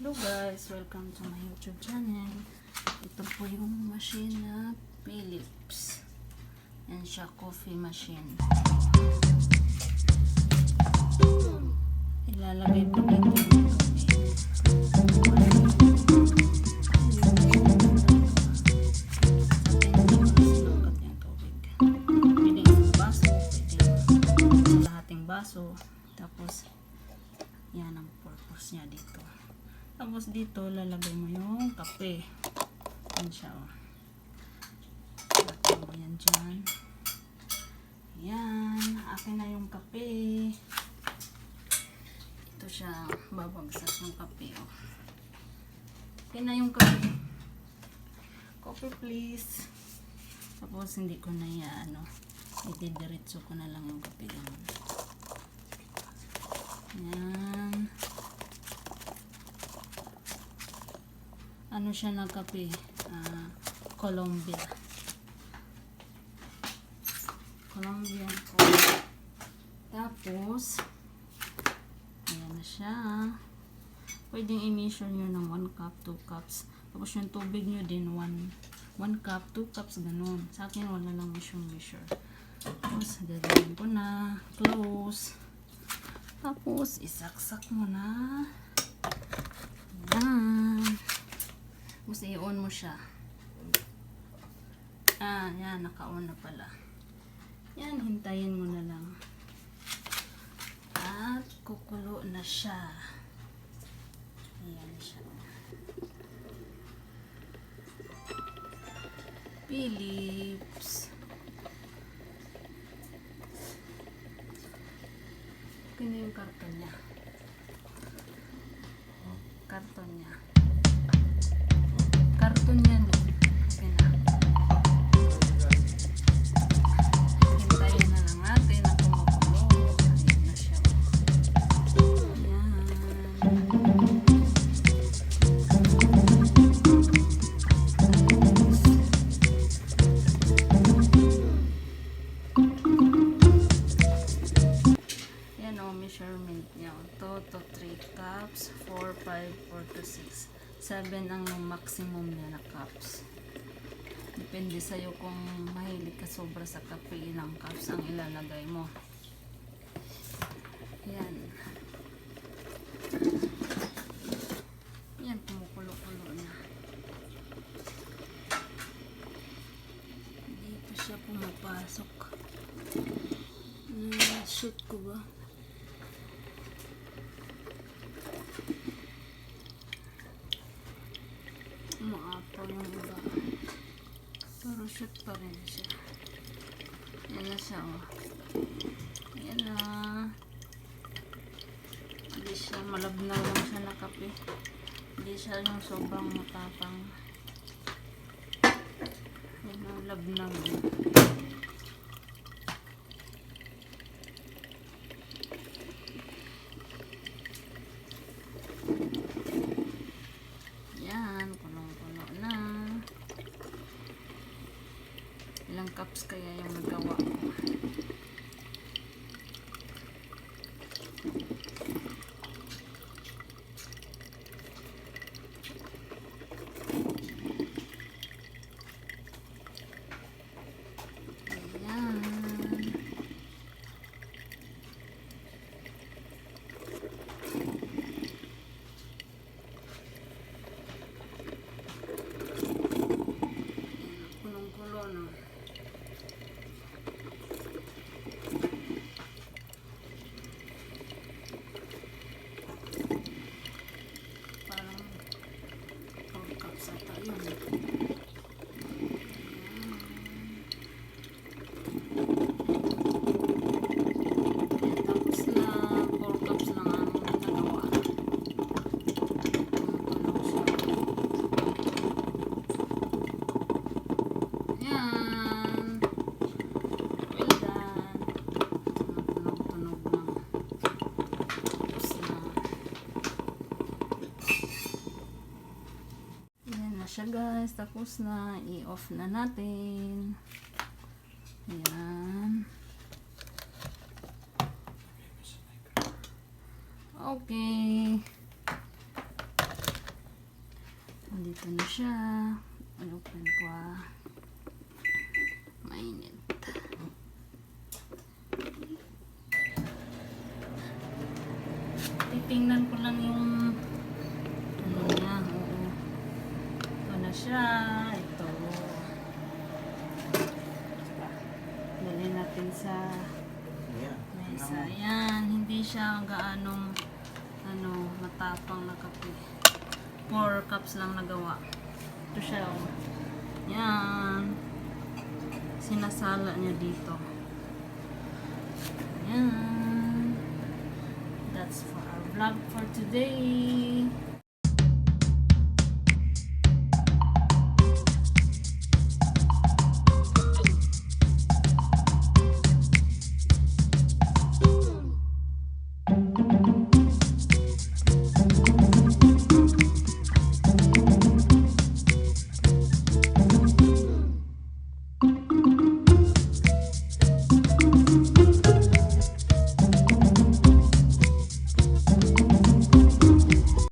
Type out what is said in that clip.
Hello guys, welcome to my YouTube channel. Ito po yung machine na Philips. Yan siya, coffee machine. Ilalagay po dito yung baso. Tapos yan ang purpose niya dito. Tapos dito lalagay mo yung kape. Yan siya, oh. Lalagay mo yan dyan. Yan, akin na yung kape. Ito siya, babagsak yung kape, oh. Akin na yung kape. Coffee please. Tapos hindi ko na yan, itidiretso ko na lang yung kape ganun. Yan. Ano siya na kape? Colombian coffee. Tapos ayan na siya. Pwedeng i-measure nyo ng 1 cup, 2 cups. Tapos yung tubig nyo din 1 cup, 2 cups, ganun. Sa akin wala lang measure. Tapos dadalhin ko na. Close. Tapos isaksak mo na. Yan. Tapos i-on mo siya. Yan, naka-on na pala. Yan, hintayin mo na lang. At kukulo na siya. Ayan siya. Philips. Ito yung karton niya. Karton niya doon. Okay na. Hintayin na lang natin na kumukulo. Ayan na siya. Ayan. Yan o, measurement niya. 2 to 3 cups, 4, 5, 4 to 6. 7 ang maximum niya na cups. Depende sa'yo kung mahilig ka sobra sa kape, ilang cups ang ilalagay mo. Yan. Yan, kumukulo-kulo na. Dito siya pumapasok. Shoot ko ba? Maapaw yung iba. Pero shoot pa rin siya. Yan na siya, oh. Yan na. Hindi siya, malabnaw lang siya na kape. Hindi siya yung sobrang matapang. Yan na, labnaw. Ilang cups kaya yung nagawa ko? Ayan. Kulong-kulo na. Siya guys, tapos na, i-off na natin. Ayan. Okay. Dito na siya. Open ko mainit. Titingnan ko lang yung ano niya. Oo. Ito na siya. Ito. Dali natin sa mesa. Yan. Hindi siya gaanong matapang na kape. 4 cups lang nagawa. Ito siya. Oh. Yan. Sinasala niya dito. Yan. That's for our vlog for today.